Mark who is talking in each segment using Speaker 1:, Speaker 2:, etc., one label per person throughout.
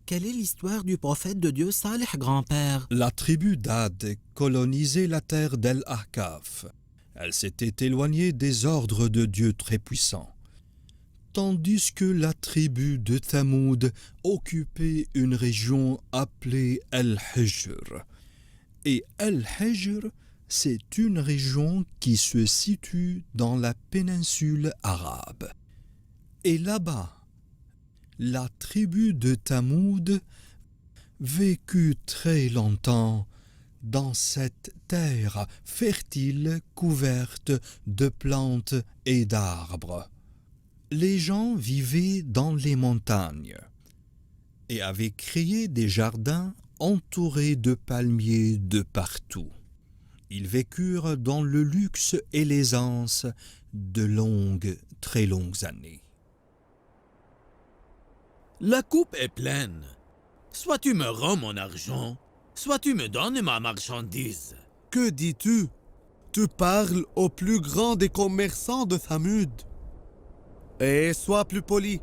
Speaker 1: Quelle est l'histoire du prophète de Dieu Saleh, grand-père?
Speaker 2: La tribu d'Ad colonisait la terre d'El-Ahkaf. Elle s'était éloignée des ordres de Dieu très-puissant. Tandis que la tribu de Thamoud occupait une région appelée El-Hijr. Et El-Hijr, c'est une région qui se situe dans la péninsule arabe. Et là-bas, la tribu de Thamoud vécut très longtemps dans cette terre fertile couverte de plantes et d'arbres. Les gens vivaient dans les montagnes et avaient créé des jardins entourés de palmiers de partout. Ils vécurent dans le luxe et l'aisance de très longues années.
Speaker 3: La coupe est pleine. Soit tu me rends mon argent, soit tu me donnes ma marchandise.
Speaker 4: Que dis-tu? Tu parles au plus grand des commerçants de Thamud. Et sois plus poli.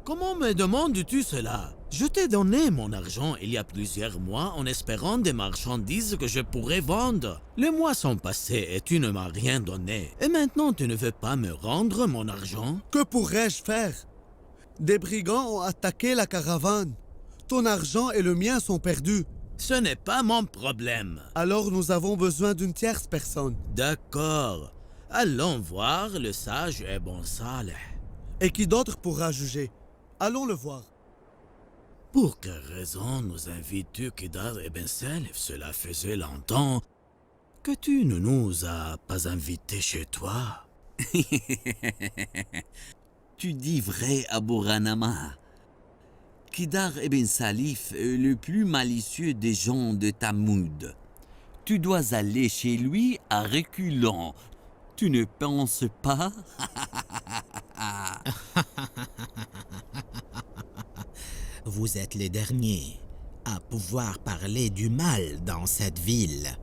Speaker 3: Comment me demandes-tu cela? Je t'ai donné mon argent il y a plusieurs mois en espérant des marchandises que je pourrais vendre. Les mois sont passés et tu ne m'as rien donné. Et maintenant tu ne veux pas me rendre mon argent?
Speaker 4: Que pourrais-je faire? Des brigands ont attaqué la caravane. Ton argent et le mien sont perdus.
Speaker 3: Ce n'est pas mon problème.
Speaker 4: Alors nous avons besoin d'une tierce personne.
Speaker 3: D'accord. Allons voir le sage et bon Saleh.
Speaker 4: Et qui d'autre pourra juger? Allons le voir.
Speaker 3: Pour quelle raison nous invites-tu Kedar Ibn Salih? Cela faisait longtemps que tu ne nous as pas invités chez toi.
Speaker 5: Tu dis vrai, Abu Ranama. Kedar Ibn Salif est le plus malicieux des gens de Thamoud. Tu dois aller chez lui à reculons. Tu ne penses pas?
Speaker 1: Vous êtes les derniers à pouvoir parler du mal dans cette ville.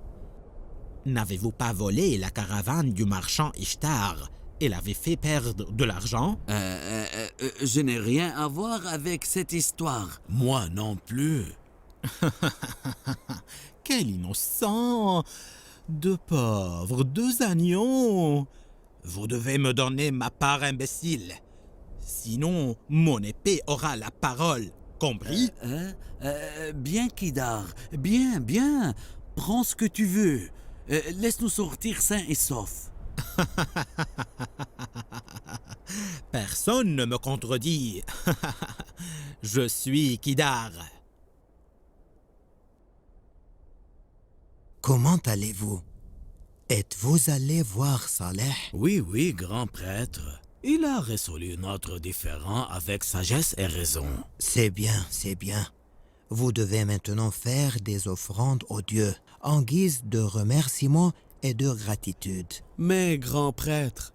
Speaker 1: N'avez-vous pas volé la caravane du marchand Ishtar et l'avez fait perdre de l'argent?
Speaker 5: Je n'ai rien à voir avec cette histoire.
Speaker 3: Moi non plus.
Speaker 1: Quel innocent! Deux pauvres, deux agneaux! Vous devez me donner ma part, imbécile. Sinon, mon épée aura la parole. Compris?
Speaker 5: Bien, Kedar. Bien. Prends ce que tu veux. Laisse-nous sortir sains et saufs.
Speaker 1: Personne ne me contredit. Je suis Kedar.
Speaker 6: Comment allez-vous? Êtes-vous allé voir Saleh?
Speaker 3: Oui, grand prêtre. Il a résolu notre différend avec sagesse et raison.
Speaker 6: C'est bien. Vous devez maintenant faire des offrandes aux dieux en guise de remerciement et de gratitude.
Speaker 4: Mais, grand prêtre,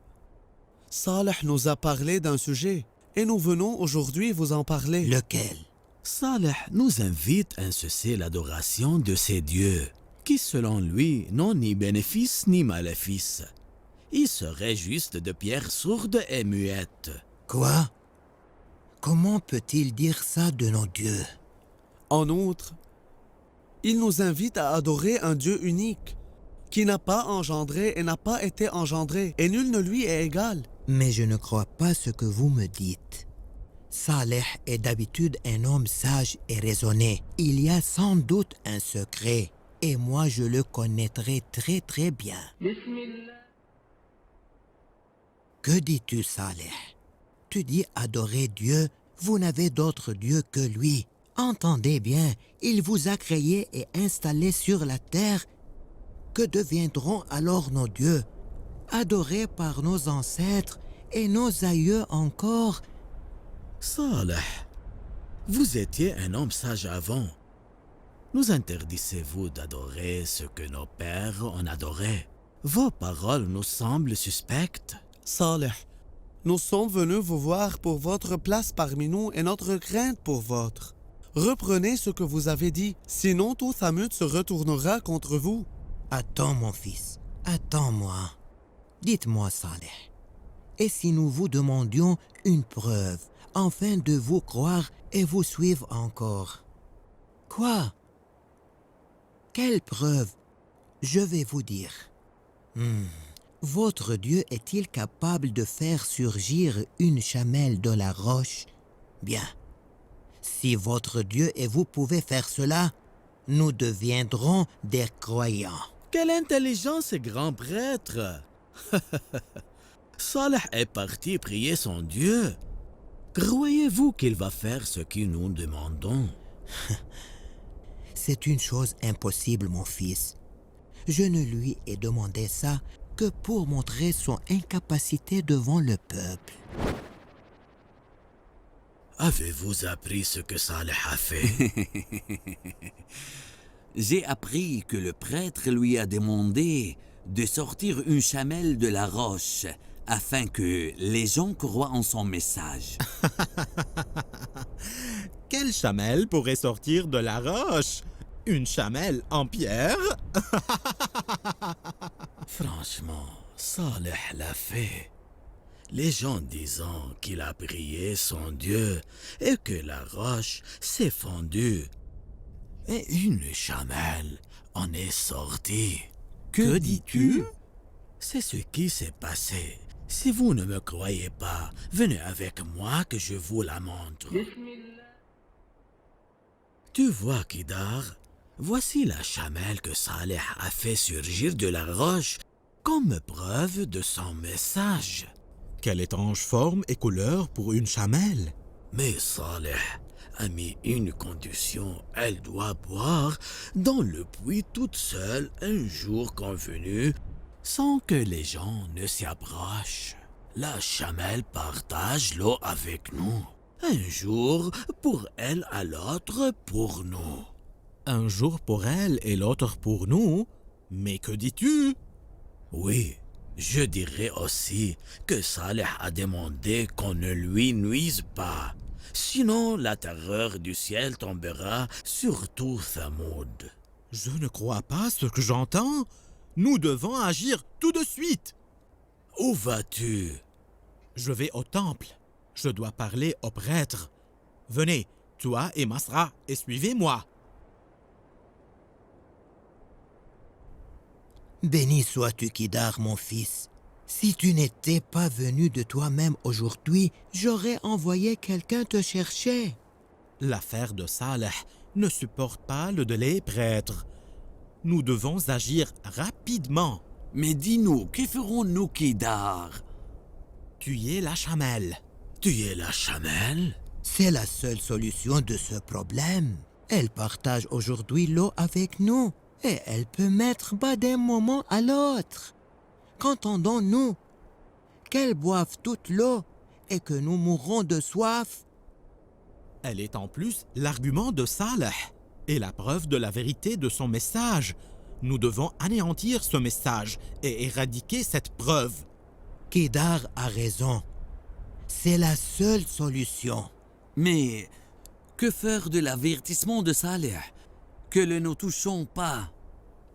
Speaker 4: Saleh nous a parlé d'un sujet et nous venons aujourd'hui vous en parler.
Speaker 6: Lequel?
Speaker 3: Saleh nous invite à cesser l'adoration de ces dieux, qui selon lui n'ont ni bénéfice ni maléfice. Il serait juste de pierres sourdes et muettes.
Speaker 6: Quoi? Comment peut-il dire ça de nos dieux?
Speaker 4: En outre, il nous invite à adorer un Dieu unique, qui n'a pas engendré et n'a pas été engendré, et nul ne lui est égal.
Speaker 6: Mais je ne crois pas ce que vous me dites. Saleh est d'habitude un homme sage et raisonné. Il y a sans doute un secret, et moi je le connaîtrai très bien. Que dis-tu, Saleh? Tu dis adorer Dieu, vous n'avez d'autre Dieu que lui. Entendez bien, il vous a créé et installé sur la terre. Que deviendront alors nos dieux? Adorés par nos ancêtres et nos aïeux encore?
Speaker 3: Saleh, vous étiez un homme sage avant. Nous interdisez-vous d'adorer ce que nos pères ont adoré? Vos paroles nous semblent suspectes.
Speaker 4: Saleh, nous sommes venus vous voir pour votre place parmi nous et notre crainte pour votre. Reprenez ce que vous avez dit, sinon tout Thamud se retournera contre vous.
Speaker 6: Attends, mon fils, attends-moi. Dites-moi, Saleh, et si nous vous demandions une preuve afin de vous croire et vous suivre encore. Quoi? Quelle preuve? Je vais vous dire. Votre Dieu est-il capable de faire surgir une chamelle de la roche? Bien. Si votre Dieu et vous pouvez faire cela, nous deviendrons des croyants.
Speaker 3: Quelle intelligence, grand prêtre! Saleh est parti prier son Dieu. Croyez-vous qu'il va faire ce que nous demandons?
Speaker 6: C'est une chose impossible, mon fils. Je ne lui ai demandé ça que pour montrer son incapacité devant le peuple.
Speaker 3: Avez-vous appris ce que Saleh a fait?
Speaker 5: J'ai appris que le prêtre lui a demandé de sortir une chamelle de la roche afin que les gens croient en son message.
Speaker 1: Quelle chamelle pourrait sortir de la roche? Une chamelle en pierre?
Speaker 3: Franchement, Saleh l'a fait. Les gens disant qu'il a prié son Dieu et que la roche s'est fondue. Et une chamelle en est sortie.
Speaker 5: Que dis-tu?
Speaker 3: C'est ce qui s'est passé. Si vous ne me croyez pas, venez avec moi que je vous la montre. Tu vois, Kidar, voici la chamelle que Saleh a fait surgir de la roche comme preuve de son message.
Speaker 1: Quelle étrange forme et couleur pour une chamelle!
Speaker 3: Mais Saleh a mis une condition. Elle doit boire dans le puits toute seule un jour convenu, sans que les gens ne s'y approchent. La chamelle partage l'eau avec nous. Un jour pour elle à l'autre pour nous.
Speaker 1: Un jour pour elle et l'autre pour nous? Mais que dis-tu?
Speaker 3: Oui, je dirais aussi que Saleh a demandé qu'on ne lui nuise pas. Sinon, la terreur du ciel tombera sur tout Thamoud.
Speaker 1: Je ne crois pas ce que j'entends. Nous devons agir tout de suite.
Speaker 3: Où vas-tu?
Speaker 1: Je vais au temple. Je dois parler au prêtre. Venez, toi et Masra, et suivez-moi.
Speaker 6: Béni sois-tu, Kidar, mon fils. Si tu n'étais pas venu de toi-même aujourd'hui, j'aurais envoyé quelqu'un te chercher.
Speaker 1: L'affaire de Saleh ne supporte pas le délai, prêtre. Nous devons agir rapidement.
Speaker 5: Mais dis-nous, que ferons-nous, Kidar?
Speaker 1: Tuer la chamelle.
Speaker 3: Tuer la chamelle?
Speaker 6: C'est la seule solution de ce problème. Elle partage aujourd'hui l'eau avec nous et elle peut mettre bas d'un moment à l'autre. Qu'entendons-nous? Qu'elle boive toute l'eau et que nous mourrons de soif?
Speaker 1: Elle est en plus l'argument de Saleh et la preuve de la vérité de son message. Nous devons anéantir ce message et éradiquer cette preuve.
Speaker 6: Kidar a raison. C'est la seule solution.
Speaker 5: Mais que faire de l'avertissement de Saleh? Que ne nous touchons pas.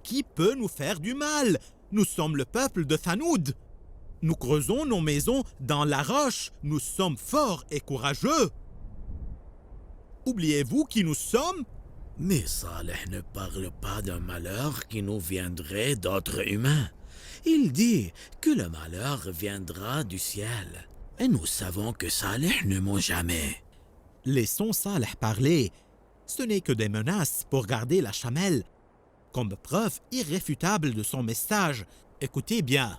Speaker 1: Qui peut nous faire du mal? Nous sommes le peuple de Thanoud. Nous creusons nos maisons dans la roche. Nous sommes forts et courageux. Oubliez-vous qui nous sommes?
Speaker 3: Mais Saleh ne parle pas d'un malheur qui nous viendrait d'autres humains. Il dit que le malheur viendra du ciel. Et nous savons que Saleh ne ment jamais.
Speaker 1: Laissons Saleh parler. Ce n'est que des menaces pour garder la chamelle. Comme preuve irréfutable de son message, écoutez bien.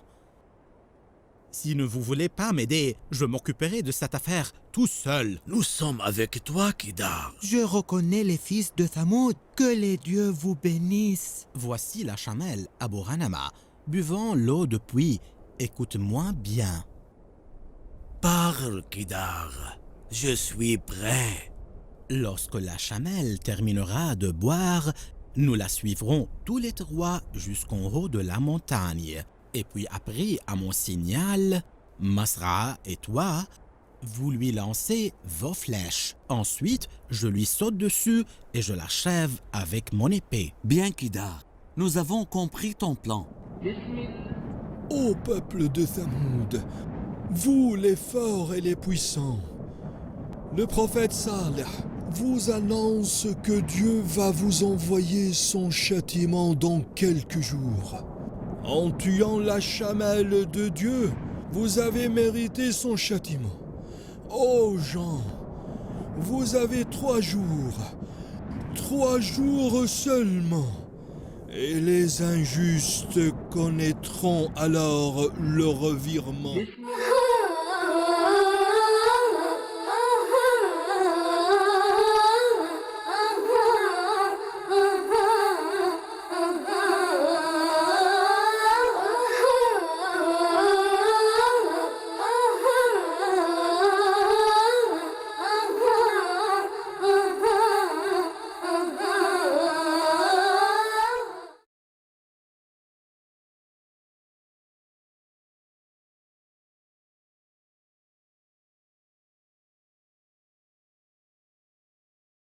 Speaker 1: Si ne vous voulez pas m'aider, je m'occuperai de cette affaire tout seul.
Speaker 3: Nous sommes avec toi, Kidar.
Speaker 6: Je reconnais les fils de Thamoud. Que les dieux vous bénissent.
Speaker 1: Voici la chamelle, Abu Ranama. Buvons l'eau de puits. Écoute-moi bien.
Speaker 3: Parle, Kidar. Je suis prêt.
Speaker 1: Lorsque la chamelle terminera de boire, nous la suivrons tous les trois jusqu'en haut de la montagne. Et puis après, à mon signal, Masra et toi, vous lui lancez vos flèches. Ensuite, je lui saute dessus et je l'achève avec mon épée.
Speaker 5: Bien, Kidar, nous avons compris ton plan.
Speaker 2: Ô peuple de Thamoud, vous les forts et les puissants, Le prophète Saleh vous annonce que Dieu va vous envoyer son châtiment dans quelques jours. En tuant la chamelle de Dieu, vous avez mérité son châtiment. Ô gens, vous avez 3 jours. 3 jours seulement. Et les injustes connaîtront alors le revirement.